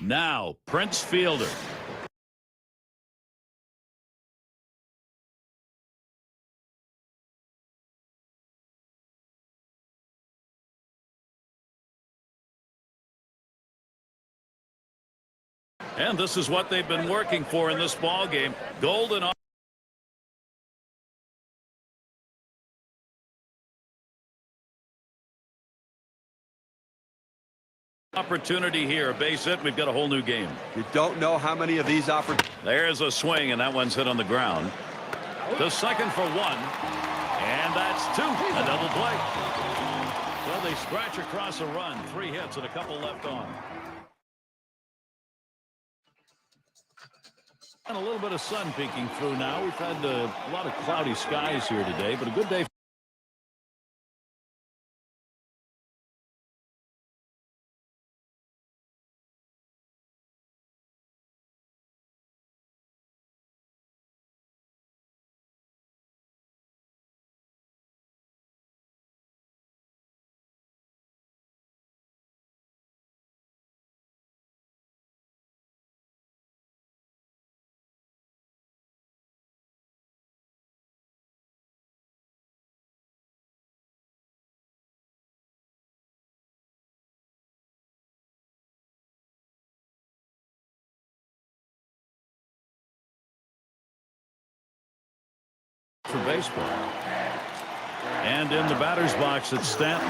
Now, Prince Fielder. And this is what they've been working for in this ball game. Golden opportunity here. Base hit. We've got a whole new game. You don't know how many of these opportunities. There's a swing, and that one's hit on the ground. To second for one. And that's two. A double play. Well, they scratch across a run. 3 hits and a couple left on. And a little bit of sun peeking through now. We've had a lot of cloudy skies here today, but a good day. For baseball. And in the batter's box, it's Stanton.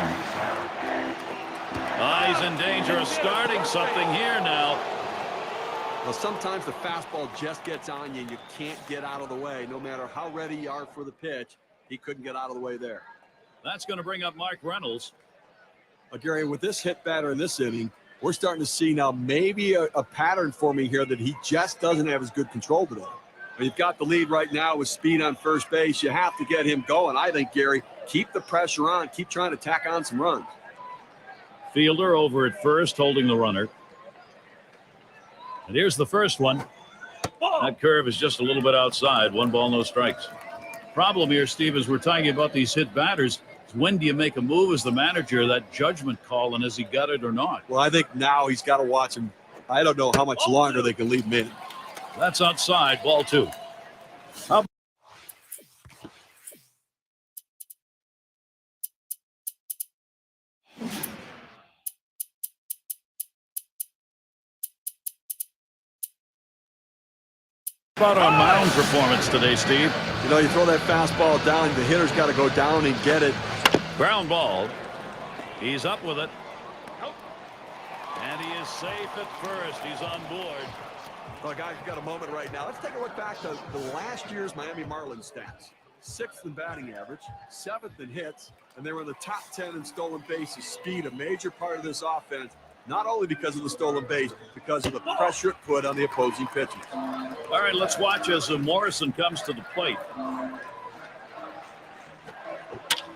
He's in danger of starting something here now. Well, sometimes the fastball just gets on you and you can't get out of the way. No matter how ready you are for the pitch, he couldn't get out of the way there. That's going to bring up Mark Reynolds. Gary, with this hit batter in this inning, we're starting to see now maybe a pattern forming here that he just doesn't have as good control today. You've got the lead right now with speed on first base. You have to get him going. I think, Gary, keep the pressure on. Keep trying to tack on some runs. Fielder over at first, holding the runner. And here's the first one. That curve is just a little bit outside. 1 ball, no strikes. Problem here, Steve, is we're talking about these hit batters. When do you make a move as the manager? That judgment call, and has he got it or not? Well, I think now he's got to watch him. I don't know how much longer they can leave him in. That's outside, ball 2. Up. About our mound performance today, Steve. You know, you throw that fastball down, the hitter's got to go down and get it. Ground ball. He's up with it. And he is safe at first. He's on board. Well, guys, we've got a moment right now. Let's take a look back to the last year's Miami Marlins stats. 6th in batting average, 7th in hits, and they were in the top 10 in stolen bases. Speed, a major part of this offense, not only because of the stolen base, but because of the pressure it put on the opposing pitchers. All right, let's watch as Morrison comes to the plate.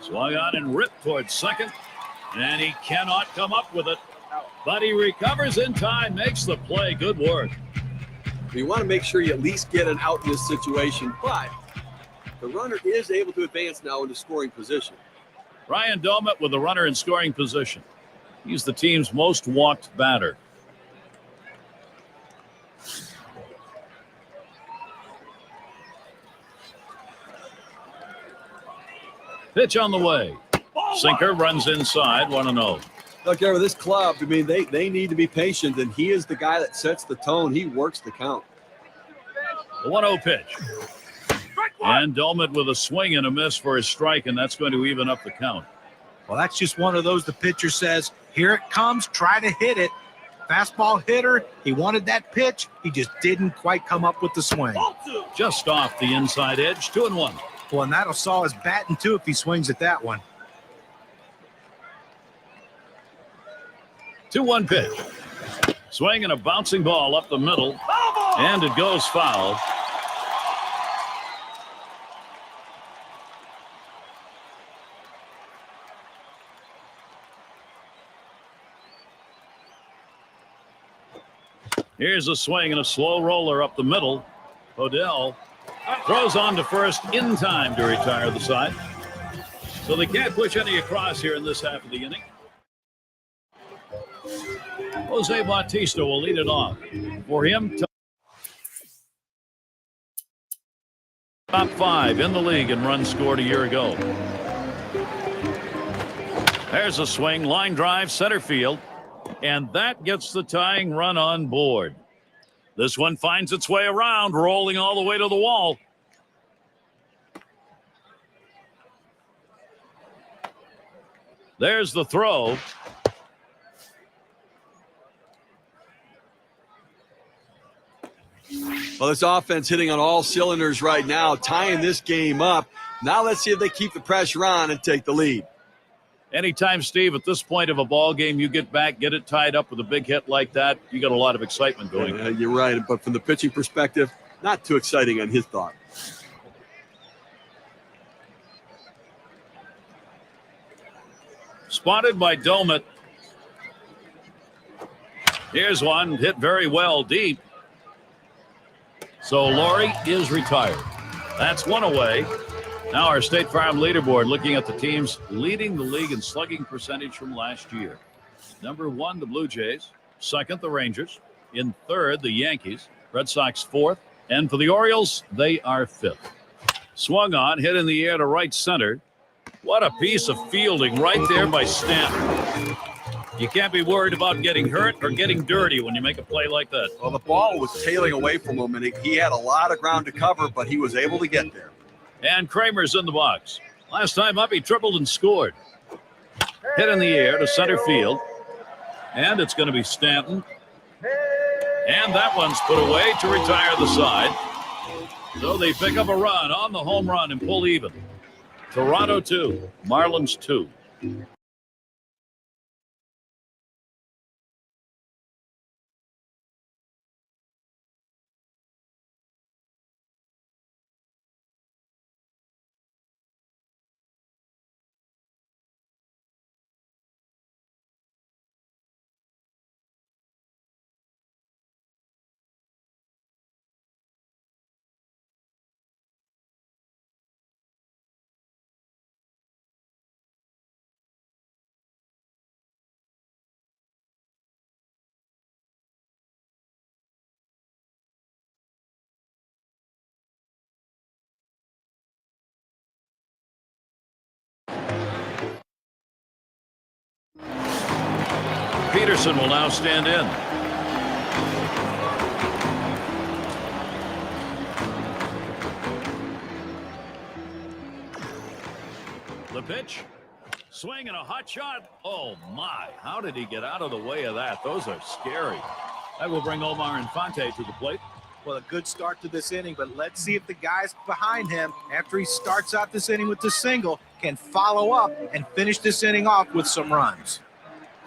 Swung on and ripped towards second, and he cannot come up with it. But he recovers in time, makes the play. Good work. You want to make sure you at least get an out in this situation, but the runner is able to advance now into scoring position. Ryan Domet with the runner in scoring position. He's the team's most walked batter. Pitch on the way. Sinker runs inside, 1-0. Look, with this club, I mean, they need to be patient, and he is the guy that sets the tone. He works the count. The 1-0 pitch. And Domet with a swing and a miss for his strike, and that's going to even up the count. Well, that's just one of those the pitcher says, here it comes, try to hit it. Fastball hitter, he wanted that pitch. He just didn't quite come up with the swing. Just off the inside edge, 2-1. Well, and that'll saw his batting, too, if he swings at that one. 2-1 pitch. Swing and a bouncing ball up the middle, and it goes foul. Here's a swing and a slow roller up the middle. Odell throws on to first in time to retire the side. So they can't push any across here in this half of the inning. Jose Bautista will lead it off. For him, top 5 in the league in runs scored a year ago. There's a swing, line drive, center field, and that gets the tying run on board. This one finds its way around, rolling all the way to the wall. There's the throw. Well, this offense hitting on all cylinders right now, tying this game up. Now let's see if they keep the pressure on and take the lead. Anytime, Steve, at this point of a ball game, you get back, get it tied up with a big hit like that, you got a lot of excitement going. You're right, but from the pitching perspective, not too exciting on his thought. Spotted by Domit. Here's one hit very well deep. So Laurie is retired. That's one away. Now our State Farm leaderboard, looking at the teams leading the league in slugging percentage from last year. Number 1, the Blue Jays. Second, the Rangers. In third, the Yankees. Red Sox fourth. And for the Orioles, they are fifth. Swung on, hit in the air to right center. What a piece of fielding right there by Stanton. You can't be worried about getting hurt or getting dirty when you make a play like that. Well, the ball was tailing away from him, and he had a lot of ground to cover, but he was able to get there. And Kramer's in the box. Last time up, he tripled and scored. Hit in the air to center field. And it's going to be Stanton. And that one's put away to retire the side. So they pick up a run on the home run and pull even. Toronto 2, Marlins 2. Peterson will now stand in. The pitch. Swing and a hot shot. Oh, my. How did he get out of the way of that? Those are scary. That will bring Omar Infante to the plate. Well, a good start to this inning, but let's see if the guys behind him, after he starts out this inning with the single, can follow up and finish this inning off with some runs.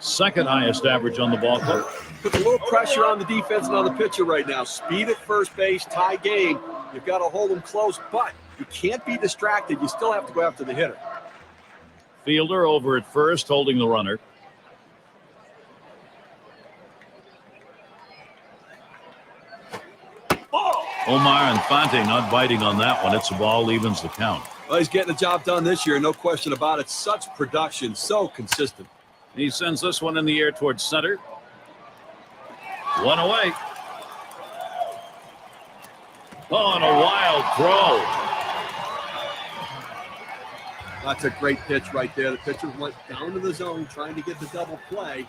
Second highest average on the ball club. Put a little pressure on the defense and on the pitcher right now. Speed at first base, tie game. You've got to hold them close, but you can't be distracted. You still have to go after the hitter. Fielder over at first, holding the runner. Omar Infante not biting on that one. It's a ball, evens the count. Well, he's getting the job done this year, no question about it. Such production, so consistent. He sends this one in the air towards center. One away. Oh, and a wild throw. That's a great pitch right there. The pitcher went down to the zone trying to get the double play.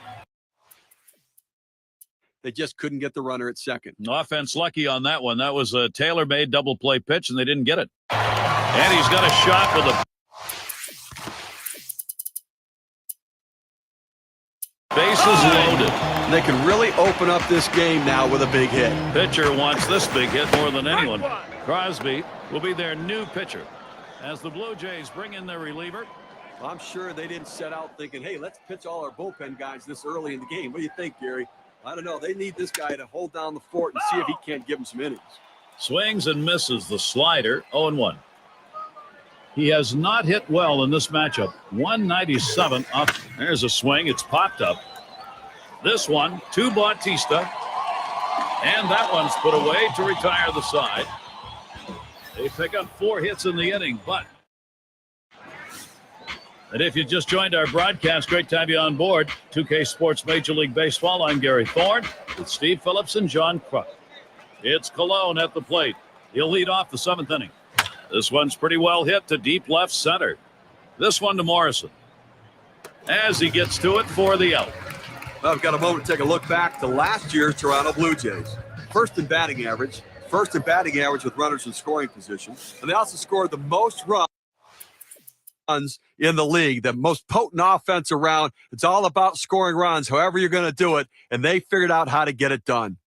They just couldn't get the runner at second. Offense lucky on that one. That was a tailor-made double play pitch, and they didn't get it. And he's got a shot with a bases loaded. They can really open up this game now with a big hit. Pitcher wants this big hit more than anyone. Crosby will be their new pitcher as the Blue Jays bring in their reliever. I'm sure they didn't set out thinking, hey, let's pitch all our bullpen guys this early in the game. What do you think, Gary? I don't know. They need this guy to hold down the fort and see if he can't give them some innings. Swings and misses the slider, 0-1. He has not hit well in this matchup. 197 up. There's a swing. It's popped up. This one to Bautista. And that one's put away to retire the side. They pick up 4 hits in the inning, but And if you just joined our broadcast, great to have you on board. 2K Sports Major League Baseball. I'm Gary Thorne with Steve Phillips and John Kruk. It's Colon at the plate. He'll lead off the 7th inning. This one's pretty well hit to deep left center. This one to Morrison as he gets to it for the out. Well, I've got a moment to take a look back to last year's Toronto Blue Jays. First in batting average with runners in scoring position. And they also scored the most runs in the league, the most potent offense around. It's all about scoring runs, however you're going to do it, and they figured out how to get it done.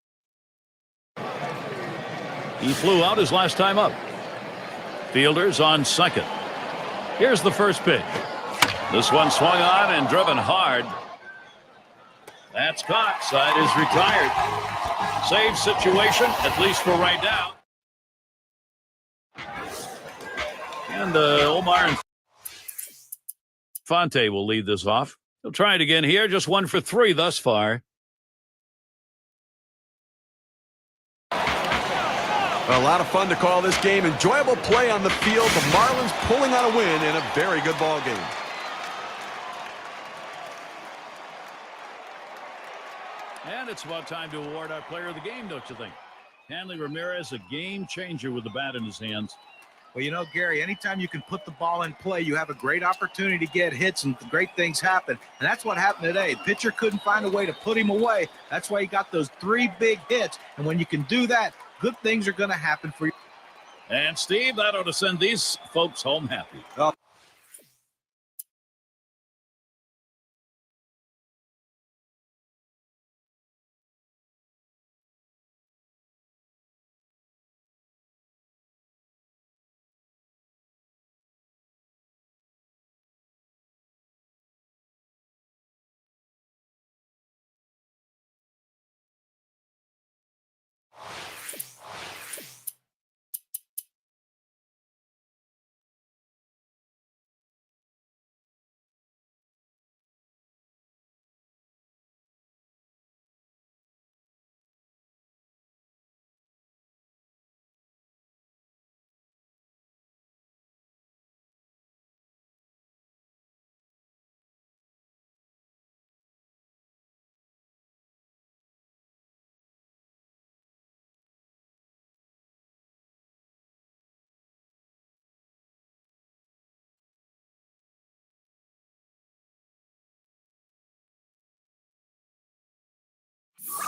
He flew out his last time up. Fielders on second. Here's the first pitch. This one swung on and driven hard. That's caught. Side is retired. Save situation, at least for right now. And Omar Infante will lead this off. He'll try it again here. Just 1 for 3 thus far. A lot of fun to call this game. Enjoyable play on the field. The Marlins pulling out a win in a very good ball game. And it's about time to award our player of the game, don't you think? Hanley Ramirez, a game changer with the bat in his hands. Well, you know, Gary, anytime you can put the ball in play, you have a great opportunity to get hits and great things happen. And that's what happened today. The pitcher couldn't find a way to put him away. That's why he got those 3 big hits. And when you can do that, good things are going to happen for you. And Steve, that ought to send these folks home happy.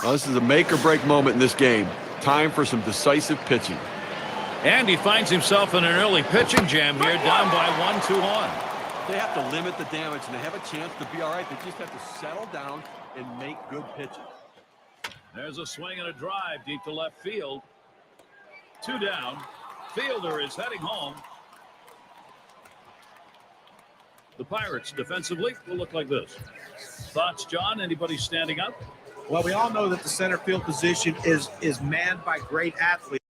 Well, this is a make-or-break moment in this game. Time for some decisive pitching. And he finds himself in an early pitching jam here, down by 1-2 on. They have to limit the damage, and they have a chance to be all right. They just have to settle down and make good pitches. There's a swing and a drive deep to left field. 2 down. Fielder is heading home. The Pirates defensively will look like this. Thoughts, John? Anybody standing up? Well, we all know that the center field position is manned by great athletes.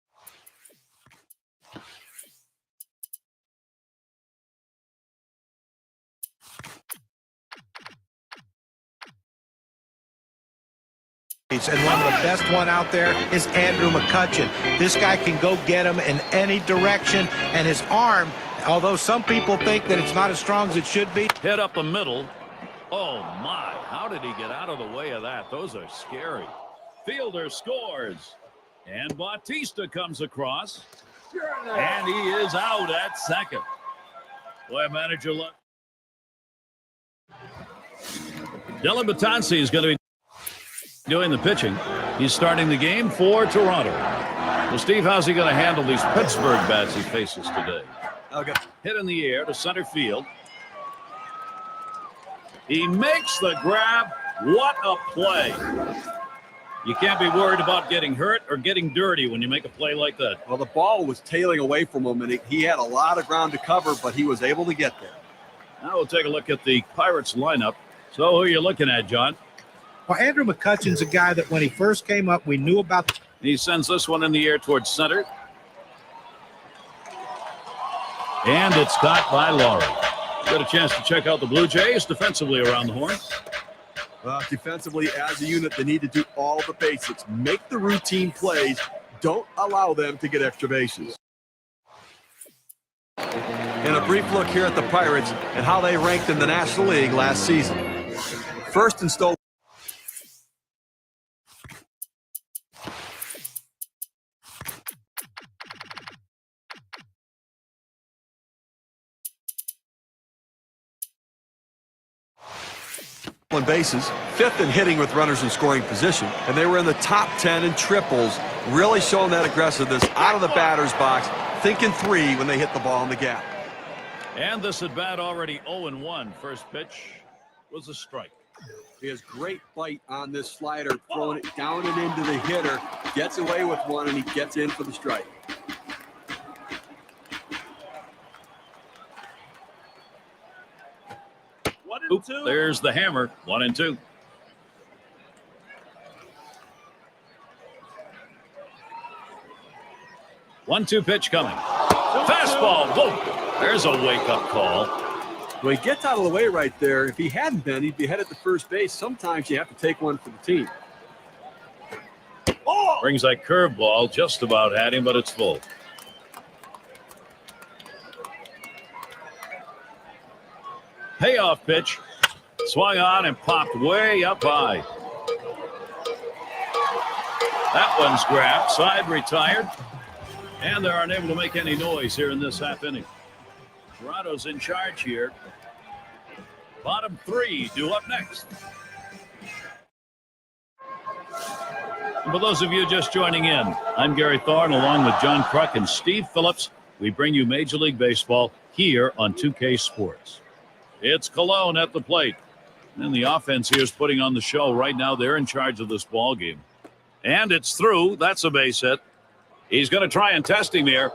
And one of the best one out there is Andrew McCutchen. This guy can go get him in any direction, and his arm, although some people think that it's not as strong as it should be. Hit up the middle. Oh, my. How did he get out of the way of that? Those are scary. Fielder scores. And Bautista comes across. And he is out at second. Boy, manager luck. Dylan Betances is going to be doing the pitching. He's starting the game for Toronto. Well, Steve, how's he going to handle these Pittsburgh bats he faces today? Okay. Hit in the air to center field. He makes the grab. What a play. You can't be worried about getting hurt or getting dirty when you make a play like that. Well, the ball was tailing away from him, and he had a lot of ground to cover, but he was able to get there. Now we'll take a look at the Pirates lineup. So who are you looking at, John? Well, Andrew McCutchen's a guy that when he first came up, we knew about. He sends this one in the air towards center. And it's caught by Laurie. Got a chance to check out the Blue Jays defensively around the horn. Defensively, as a unit, they need to do all the basics. Make the routine plays. Don't allow them to get extra bases. And a brief look here at the Pirates and how they ranked in the National League last season. First in stolen bases, fifth in hitting with runners in scoring position, and they were in the top 10 in triples, really showing that aggressiveness out of the batter's box, thinking three when they hit the ball in the gap. And this at bat already 0-1. First pitch was a strike. He has great bite on this slider, throwing it down and into the hitter, gets away with one, and he gets in for the strike. Oop, there's the hammer. 1-2. One-two pitch coming. Fastball. Whoa. There's a wake-up call. Well, he gets out of the way right there. If he hadn't been, he'd be headed to first base. Sometimes you have to take one for the team. Brings that curveball. Just about had him, but it's full. Payoff pitch. Swung on and popped way up high. That one's grabbed. Side retired. And they're unable to make any noise here in this half inning. Toronto's in charge here. Bottom three due up next. And for those of you just joining in, I'm Gary Thorne along with John Kruk and Steve Phillips. We bring you Major League Baseball here on 2K Sports. It's Cologne at the plate. And the offense here is putting on the show. Right now, they're in charge of this ball game. And it's through. That's a base hit. He's going to try and test him here.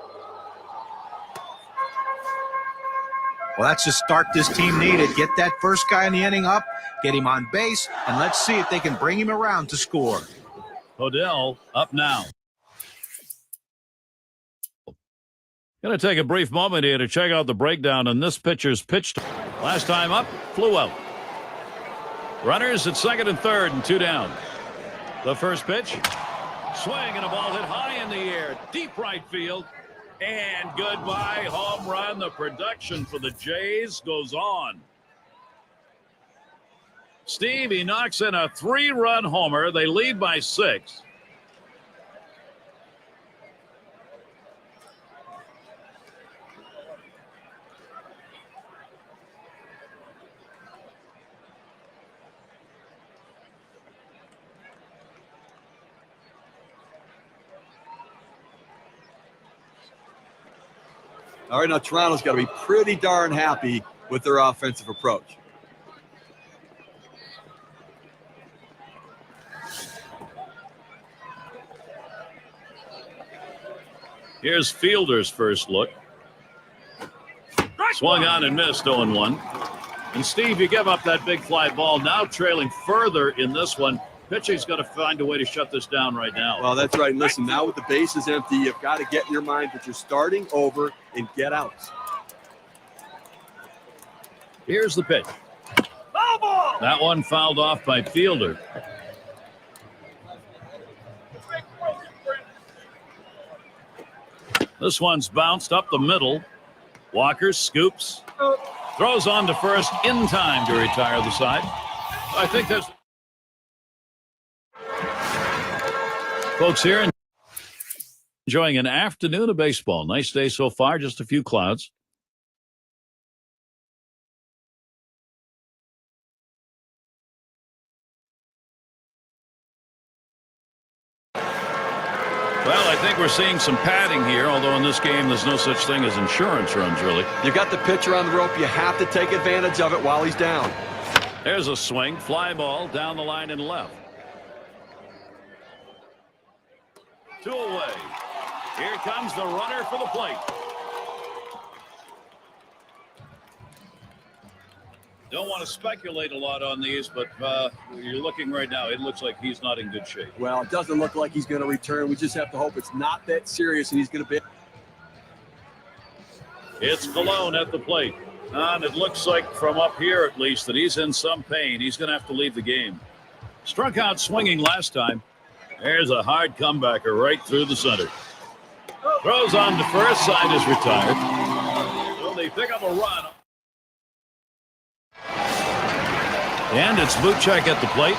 Well, that's the start this team needed. Get that first guy in the inning up, get him on base, and let's see if they can bring him around to score. Odell up now. Going to take a brief moment here to check out the breakdown on this pitcher's pitch. Last time up, flew out. Runners at second and third and two down. The first pitch. Swing and a ball hit high in the air. Deep right field. And goodbye, home run. The production for the Jays goes on. Steve, he knocks in a 3-run homer. They lead by 6. All right, now Toronto's got to be pretty darn happy with their offensive approach. Here's Fielder's first look. Swung on and missed 0-1. And Steve, you give up that big fly ball. Now trailing further in this one. Pitching's got to find a way to shut this down right now. Well, that's right. And listen, now with the bases empty, you've got to get in your mind that you're starting over and get outs. Here's the pitch. That one fouled off by Fielder. This one's bounced up the middle. Walker scoops. Throws on to first in time to retire the side. I think that's... Folks here enjoying an afternoon of baseball. Nice day so far, just a few clouds. Well, I think we're seeing some padding here, although in this game there's no such thing as insurance runs, really. You got the pitcher on the rope. You have to take advantage of it while he's down. There's a swing, fly ball down the line and left. 2 away. Here comes the runner for the plate. Don't want to speculate a lot on these, but you're looking right now. It looks like he's not in good shape. Well, it doesn't look like he's going to return. We just have to hope it's not that serious and he's going to be. It's Cologne at the plate. And it looks like from up here at least that he's in some pain. He's going to have to leave the game. Struck out swinging last time. There's a hard comebacker right through the center. Throws on to first, side is retired. So they They pick up a run. And it's Buchek at the plate.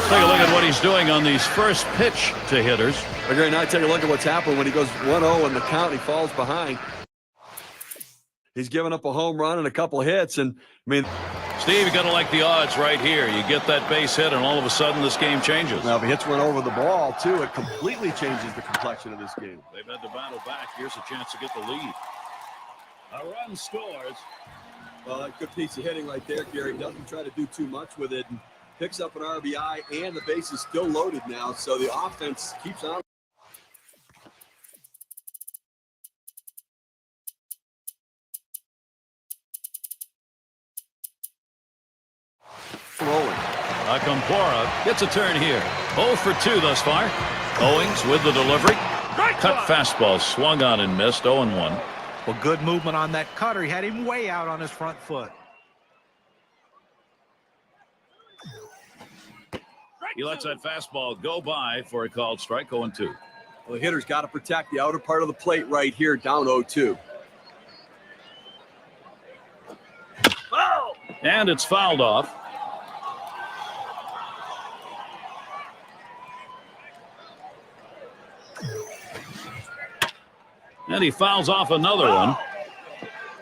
Take a look at what he's doing on these first pitch to hitters. Okay, now take a look at what's happened when he goes 1-0 in the count. He falls behind. He's given up a home run and a couple hits, and I mean, Steve, you got to like the odds right here. You get that base hit, and all of a sudden this game changes. now if he hits one over the ball too, it completely changes the complexion of this game. They've had to battle back. Here's a chance to get the lead. A run scores. Well, a good piece of hitting right there, Gary. Doesn't try to do too much with it, and picks up an RBI, and the base is still loaded now, so the offense keeps on rolling. Acampora gets a turn here. 0 for 2 thus far. Owings with the delivery. Cut fastball swung on and missed. 0-1. Well, good movement on that cutter. He had him way out on his front foot. He lets that fastball go by for a called strike. 0-2. Well, the hitter's got to protect the outer part of the plate right here, down 0-2. And it's fouled off. And he fouls off another one.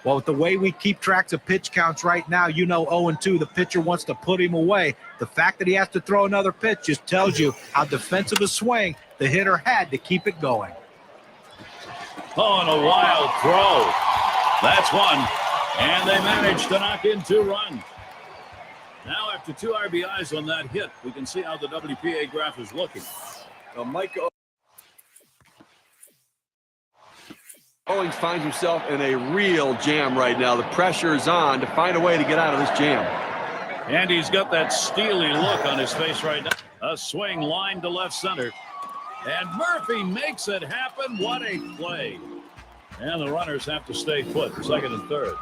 Well, with the way we keep tracks of pitch counts right now, you know 0-2, the pitcher wants to put him away. The fact that he has to throw another pitch just tells you how defensive a swing the hitter had to keep it going. Oh, and a wild throw. That's one. And they managed to knock in 2 runs. Now, after 2 RBIs on that hit, we can see how the WPA graph is looking. Mike Owings finds himself in a real jam right now. The pressure is on to find a way to get out of this jam. And he's got that steely look on his face right now. A swing line to left center. And Murphy makes it happen. What a play. And the runners have to stay put, second and third.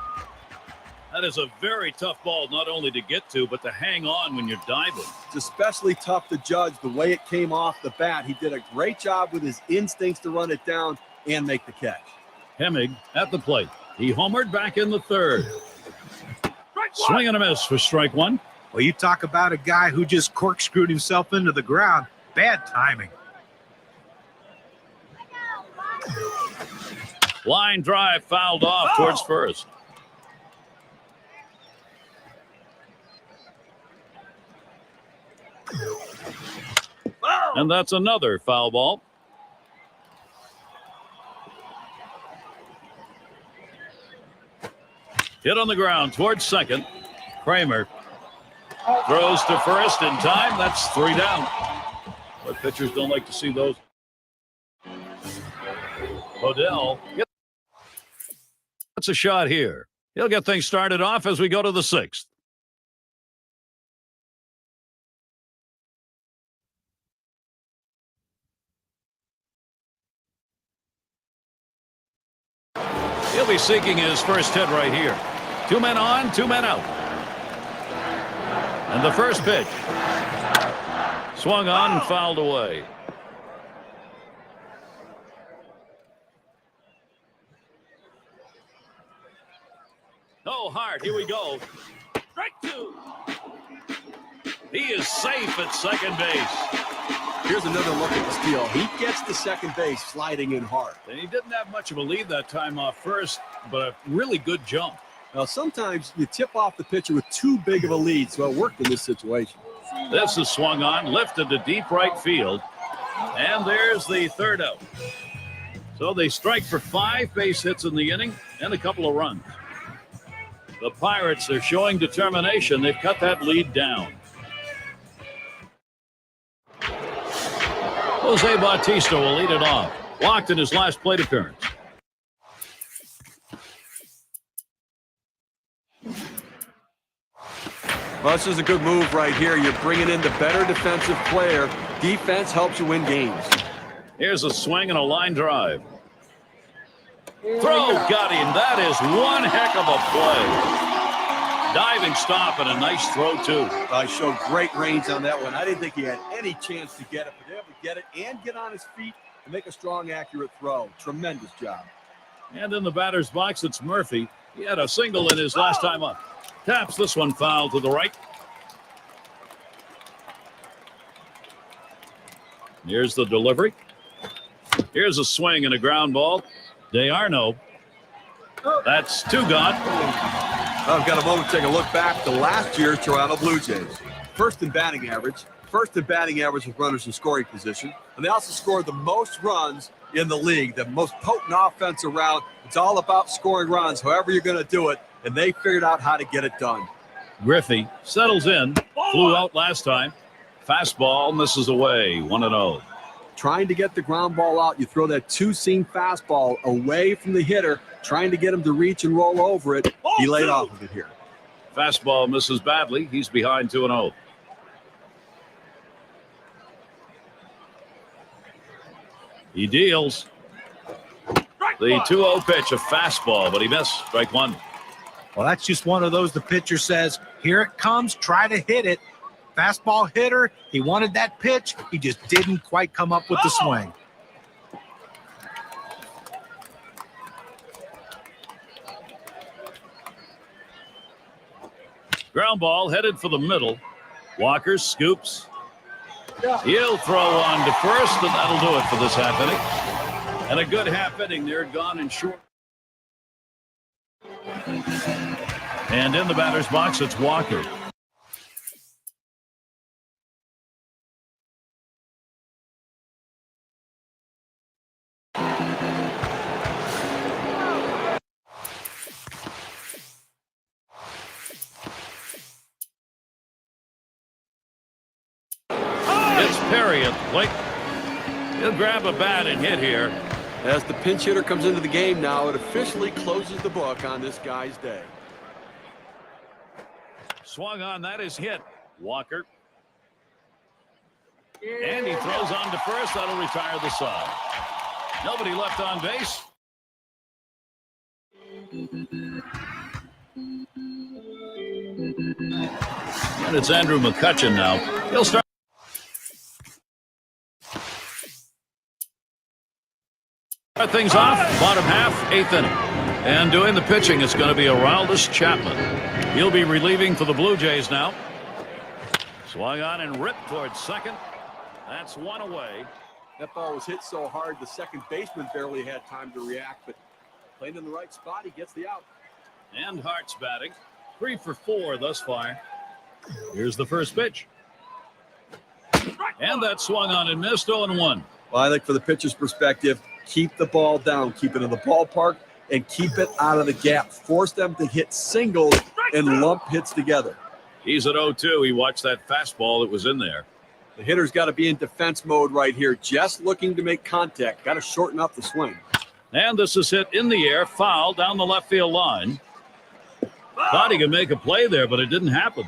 That is a very tough ball, not only to get to, but to hang on when you're diving. It's especially tough to judge the way it came off the bat. He did a great job with his instincts to run it down and make the catch. Hemming at the plate. He homered back in the third. Swing and a miss for strike 1. Well, you talk about a guy who just corkscrewed himself into the ground. Bad timing. Line drive fouled off towards first. And that's another foul ball. Hit on the ground towards second. Kramer throws to first in time. That's 3 down. But pitchers don't like to see those. Odell gets a shot here. He'll get things started off as we go to the 6th. He'll be seeking his first hit right here. 2 men on, 2 men out. And the first pitch. Swung on and fouled away. Oh, hard. Here we go. Strike 2. He is safe at second base. Here's another look at the steal. He gets to second base sliding in hard. And he didn't have much of a lead that time off first, but a really good jump. Now, sometimes you tip off the pitcher with too big of a lead, so it worked in this situation. This is swung on, lifted to deep right field. And there's the third out. So they strike for 5 base hits in the inning and a couple of runs. The Pirates are showing determination. They've cut that lead down. Jose Bautista will lead it off. Walked in his last plate appearance. Well, this is a good move right here. You're bringing in the better defensive player. Defense helps you win games. Here's a swing and a line drive. Throw, got him. That is one heck of a play. Diving stop and a nice throw, too. I showed great range on that one. I didn't think he had any chance to get it, but able to get it and get on his feet and make a strong, accurate throw. Tremendous job. And in the batter's box, it's Murphy. He had a single in his last time up. Taps this one foul to the right. Here's the delivery. Here's a swing and a ground ball. DeArno. That's two gone. I've got a moment to take a look back to last year's Toronto Blue Jays. First in batting average with runners in scoring position. And they also scored the most runs in the league, the most potent offense around. It's all about scoring runs, however you're going to do it. And they figured out how to get it done. Griffey settles in. Flew out last time. Fastball misses away. 1-0. Trying to get the ground ball out. You throw that two-seam fastball away from the hitter, trying to get him to reach and roll over it. He laid off of it here. Fastball misses badly. He's behind 2-0. He deals. The 2-0 pitch, a fastball, but he missed. Strike one. Well, that's just one of those the pitcher says, here it comes, try to hit it. Fastball hitter, he wanted that pitch. He just didn't quite come up with the swing. Ground ball headed for the middle. Walker scoops. He'll throw on to first, and that'll do it for this half inning. And a good half inning there, gone in short. And in the batter's box, it's Walker. It's Perry at the plate. He'll grab a bat and hit here. As the pinch hitter comes into the game now, it officially closes the book on this guy's day. Swung on, that is hit. Walker. And he throws on to first. That'll retire the side. Nobody left on base. And it's Andrew McCutchen now. He'll start. Start things off, bottom half, eighth inning. And doing the pitching, it's going to be Aroldis Chapman. He'll be relieving for the Blue Jays now. Swung on and ripped towards second. That's one away. That ball was hit so hard, the second baseman barely had time to react, but playing in the right spot, he gets the out. And Hart's batting. 3 for 4 thus far. Here's the first pitch. And that swung on and missed. 0-1. Well, I think for the pitcher's perspective, keep the ball down, keep it in the ballpark, and keep it out of the gap. Force them to hit singles and lump hits together. He's at 0-2. He watched that fastball that was in there. The hitter's got to be in defense mode right here, just looking to make contact. Got to shorten up the swing. And this is hit in the air, foul down the left field line. Thought he could make a play there, but it didn't happen.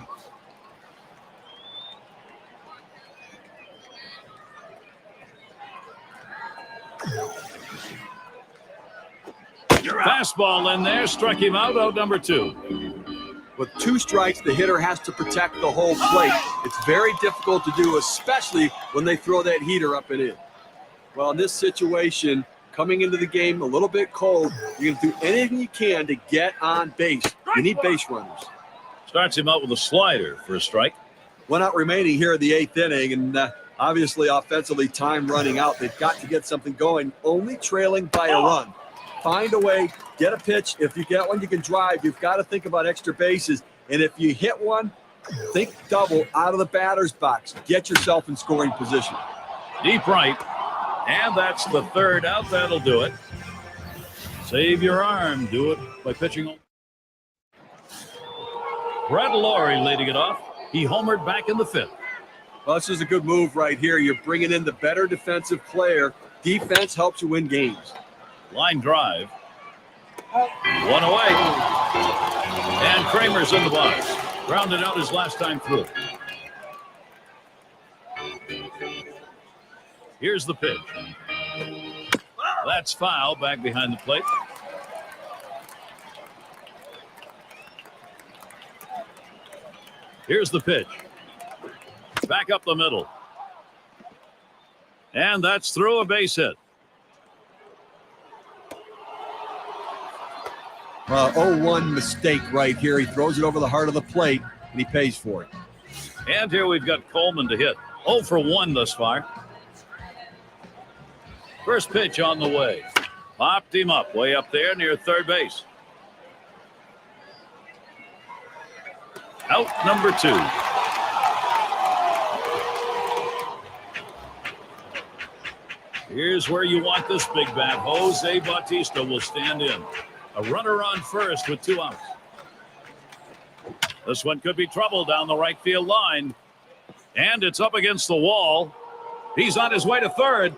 Fastball in there, struck him out number 2. With 2 strikes, the hitter has to protect the whole plate. It's very difficult to do, especially when they throw that heater up and in. Well, in this situation, coming into the game a little bit cold, you're going to do anything you can to get on base. You need base runners. Starts him out with a slider for a strike. 1 out remaining here in the 8th inning, and obviously offensively time running out. They've got to get something going, only trailing by a run. Find a way, get a pitch. If you get one, you can drive. You've got to think about extra bases. And if you hit one, think double out of the batter's box. Get yourself in scoring position. Deep right. And that's the 3rd out. That'll do it. Save your arm. Do it by pitching. Brett Laurie leading it off. He homered back in the 5th. Well, this is a good move right here. You're bringing in the better defensive player. Defense helps you win games. Line drive. 1 away. And Kramer's in the box. Grounded out his last time through. Here's the pitch. That's foul, back behind the plate. Here's the pitch. Back up the middle. And that's through, a base hit. 0-1 mistake right here. He throws it over the heart of the plate, and he pays for it. And here we've got Coleman to hit. 0 for 1 thus far. First pitch on the way. Popped him up, way up there near third base. Out number 2. Here's where you want this big bat. Jose Bautista will stand in. A runner on first with 2 outs. This one could be trouble down the right field line. And it's up against the wall. He's on his way to third.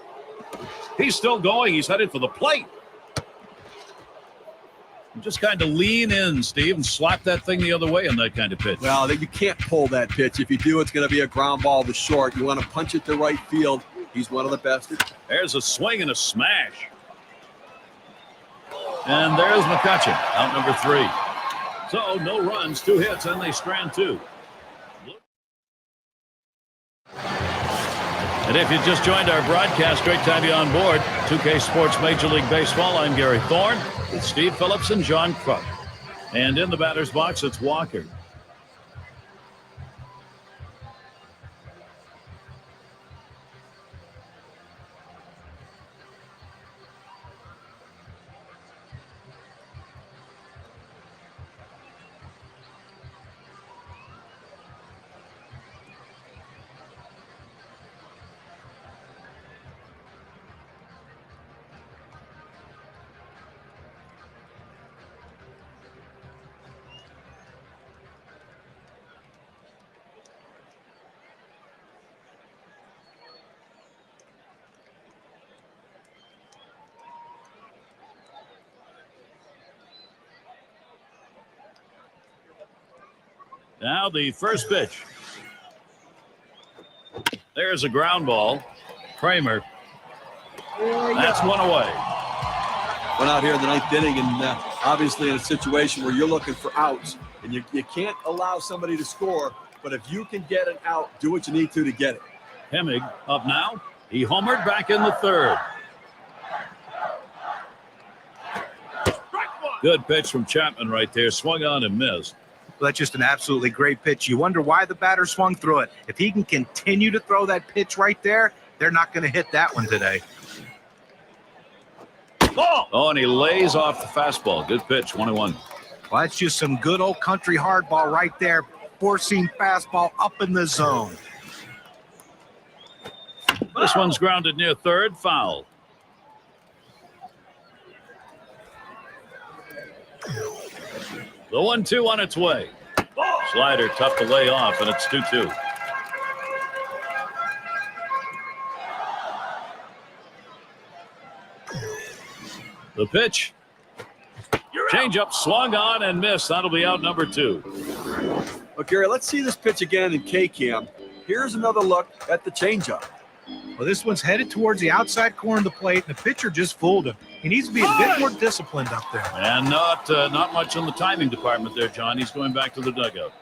He's still going. He's headed for the plate. Just kind of lean in, Steve, and slap that thing the other way on that kind of pitch. Well, you can't pull that pitch. If you do, it's going to be a ground ball to short. You want to punch it to right field. He's one of the best. There's a swing and a smash. And there's McCutcheon, out number 3. So no runs, 2 hits, and they strand 2. And if you just joined our broadcast, great to have you on board. 2K Sports Major League Baseball, I'm Gary Thorne with Steve Phillips and John Kruk. And in the batter's box, it's Walker. Now the first pitch. There's a ground ball. Kramer. That's one away. Went out here in the 9th inning, and obviously in a situation where you're looking for outs, and you can't allow somebody to score, but if you can get an out, do what you need to get it. Hemmig up now. He homered back in the third. Good pitch from Chapman right there. Swung on and missed. Well, that's just an absolutely great pitch. You wonder why the batter swung through it. If he can continue to throw that pitch right there, they're not going to hit that one today. Oh, and he lays off the fastball. Good pitch, 1-1. Well, that's just some good old country hardball right there. Four-seam fastball up in the zone. This one's grounded near third, foul. The 1-2 on its way. Slider tough to lay off, and it's 2-2. The pitch. Change-up swung on and missed. That'll be out number 2. Well, Gary, let's see this pitch again in K-Cam. Here's another look at the changeup. Well, this one's headed towards the outside corner of the plate, and the pitcher just fooled him. He needs to be a bit more disciplined up there. And not much in the timing department there, John. He's going back to the dugout.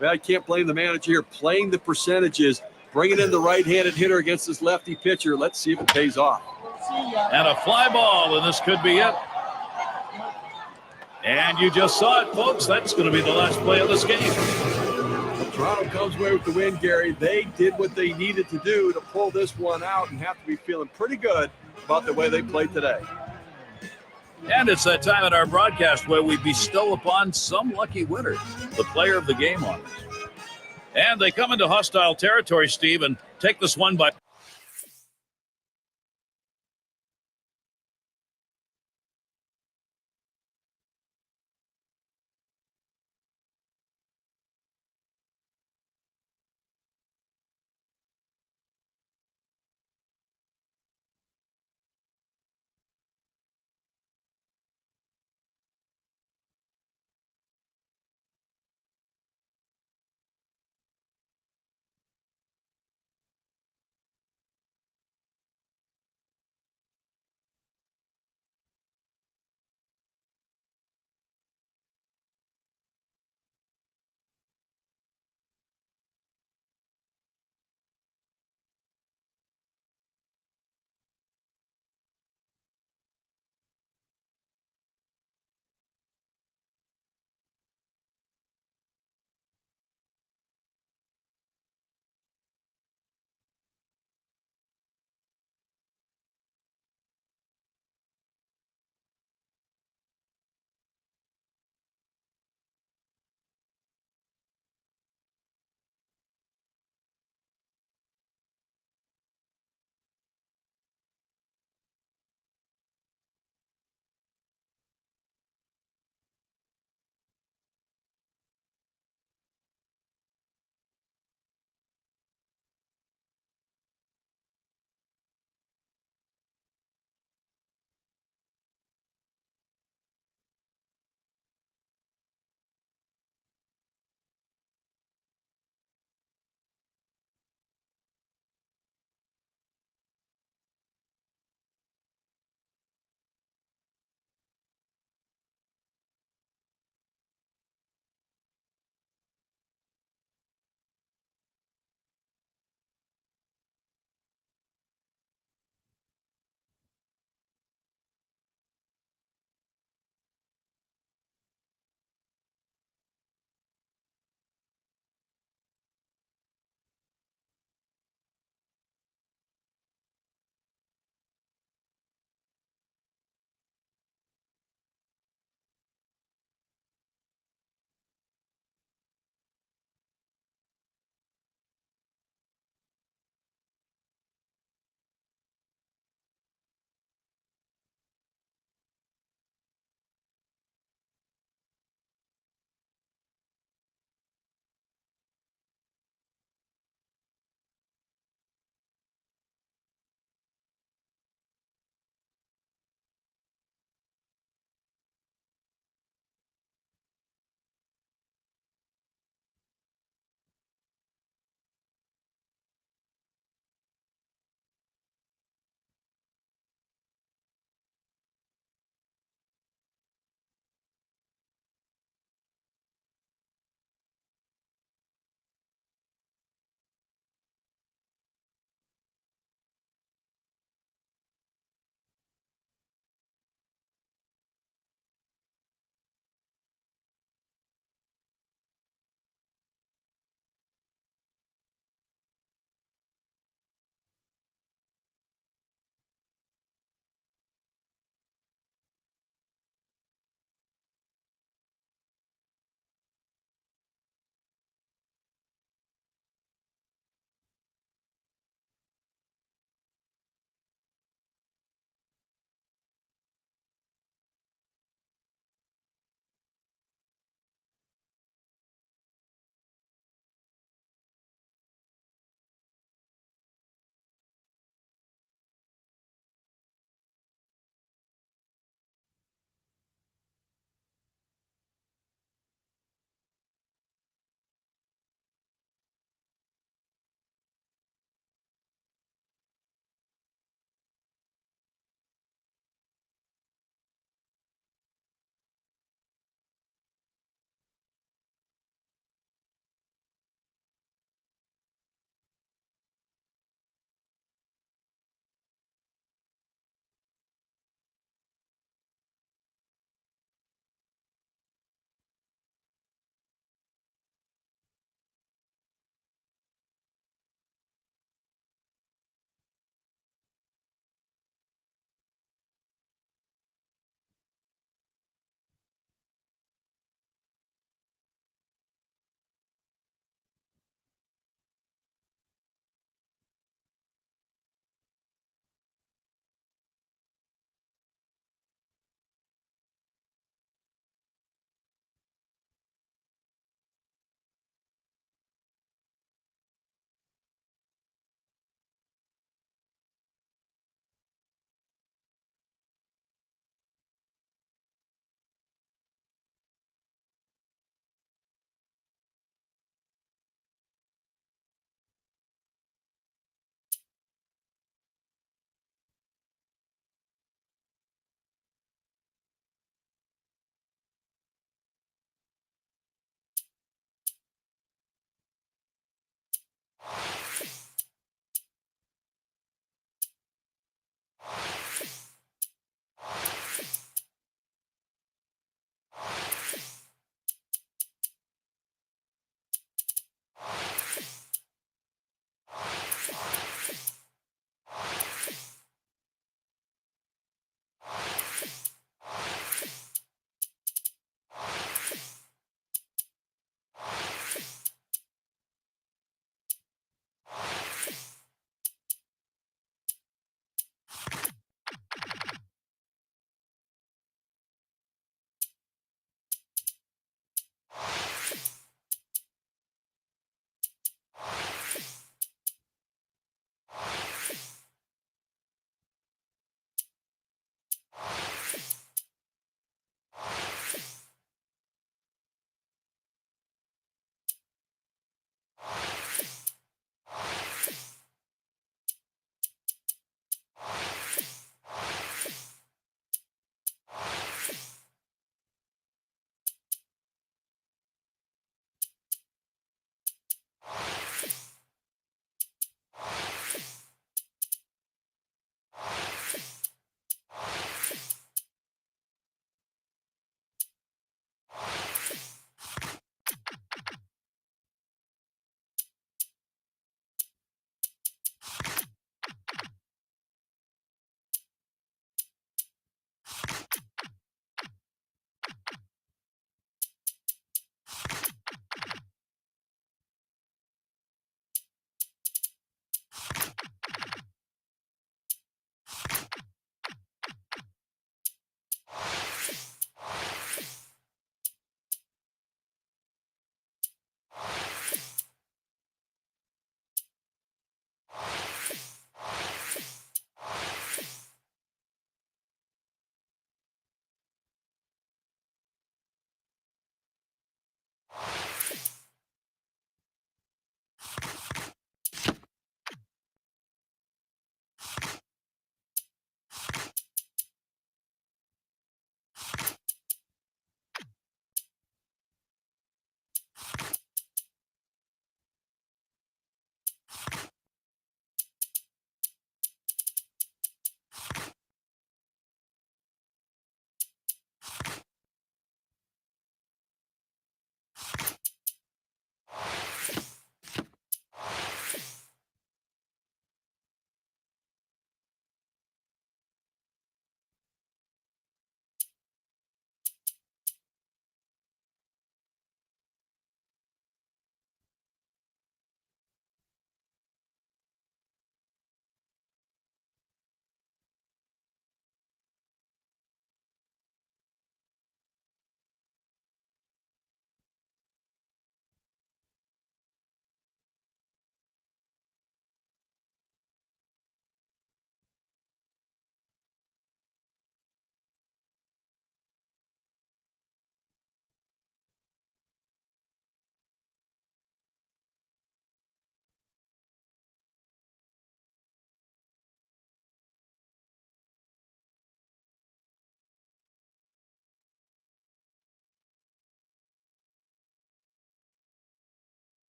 Well, I can't blame the manager here. Playing the percentages, bringing in the right-handed hitter against this lefty pitcher. Let's see if it pays off. And a fly ball, and this could be it. And you just saw it, folks. That's going to be the last play of this game. Toronto comes away with the win, Gary. They did what they needed to do to pull this one out and have to be feeling pretty good about the way they played today. And it's that time in our broadcast where we bestow upon some lucky winner the player of the game honors. And they come into hostile territory, Steve, and take this one by